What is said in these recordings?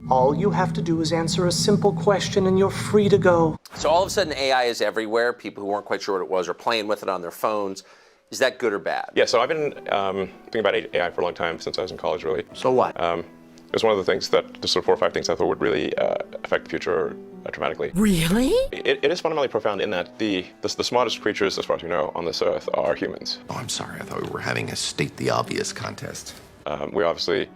All you have to do is answer a simple question and you're free to go. So all of a sudden AI is everywhere. People who weren't quite sure what it was are playing with it on their phones. Is that good or bad? Yeah, so I've been thinking about AI for a long time, since I was in college, really. So what? It was one of the things that, the sort of 4 or 5 things I thought would really affect the future dramatically. Really? It is fundamentally profound in that the smartest creatures, as far as we know, on this earth are humans. Oh, I'm sorry. I thought we were having a state the obvious contest. We're obviously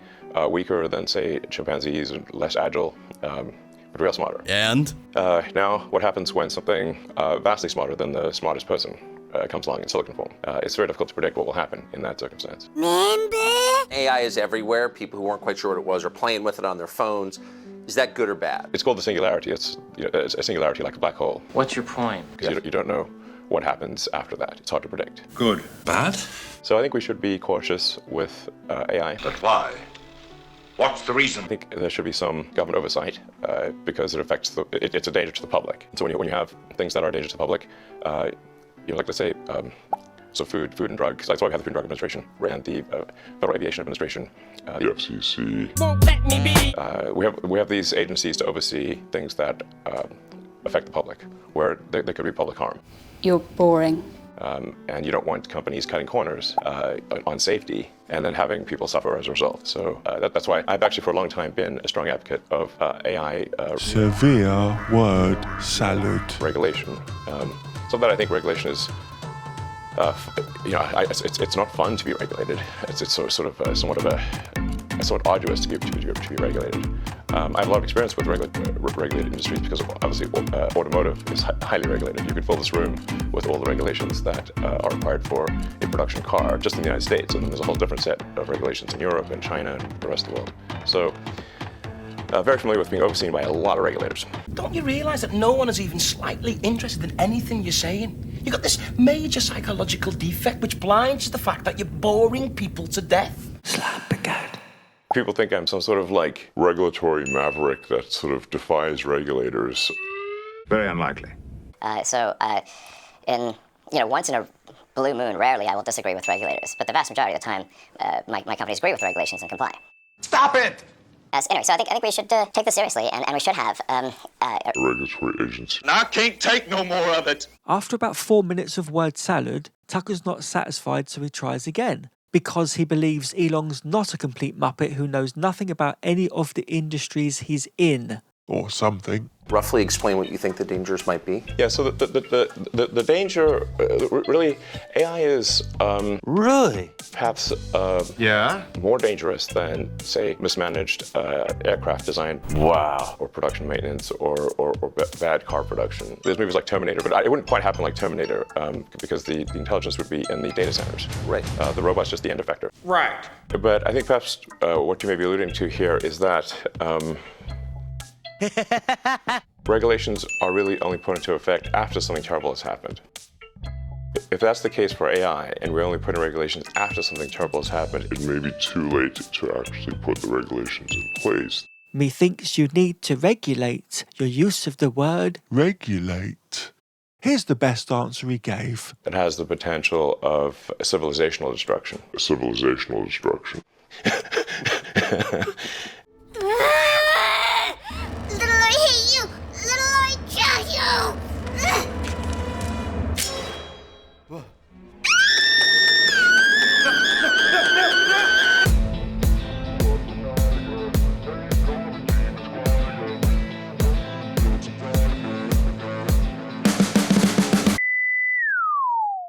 weaker than, say, chimpanzees and less agile, but we are smarter. And? Now, what happens when something vastly smarter than the smartest person comes along in silicon form? It's very difficult to predict what will happen in that circumstance. AI is everywhere. People who weren't quite sure what it was are playing with it on their phones. Is that good or bad? It's called the singularity. It's, it's a singularity like a black hole. What's your point? Because you don't know what happens after that. It's hard to predict. Good. Bad? So I think we should be cautious with AI. But why? What's the reason? I think there should be some government oversight because it affects it's a danger to the public. So when you have things that are a danger to the public, like let's say, so food and drugs. That's why we have the Food and Drug Administration and the Federal Aviation Administration, the FCC. Won't let me be. We have these agencies to oversee things that affect the public, where there could be public harm. You're boring. And you don't want companies cutting corners on safety and then having people suffer as a result. So that's why I've actually for a long time been a strong advocate of AI severe word salad regulation. So that I think regulation is, it's not fun to be regulated. It's somewhat arduous to be regulated. I have a lot of experience with regulated industries because obviously automotive is highly regulated. You could fill this room with all the regulations that are required for a production car just in the United States, and then there's a whole different set of regulations in Europe and China and the rest of the world. So very familiar with being overseen by a lot of regulators. Don't you realize that no one is even slightly interested in anything you're saying? You've got this major psychological defect which blinds to the fact that you're boring people to death. Slap the cat. People think I'm some sort of like Regulatory maverick that sort of defies regulators. very unlikely. Once in a blue moon, rarely I will disagree with regulators, but the vast majority of the time, my companies agree with regulations and comply. Stop it! Anyway, so I think we should take this seriously, and we should have A regulatory agency. I can't take no more of it. After about 4 minutes of word salad, Tucker's not satisfied, so he tries again. Because he believes Elon's not a complete muppet who knows nothing about any of the industries he's in. Or something. Roughly explain what you think the dangers might be. Yeah, so the danger, really, AI is Really? perhaps Yeah? more dangerous than, say, mismanaged aircraft design. Wow. Or production maintenance or bad car production. There's movies like Terminator, but it wouldn't quite happen like Terminator because the intelligence would be in the data centers. Right. The robot's just the end effector. Right. But I think perhaps what you may be alluding to here is that regulations are really only put into effect after something terrible has happened. If that's the case for AI, and we only put in regulations after something terrible has happened, It may be too late to actually put the regulations in place. Methinks you need to regulate your use of the word Regulate. Here's the best answer he gave. it has the potential of civilizational destruction. Civilizational destruction.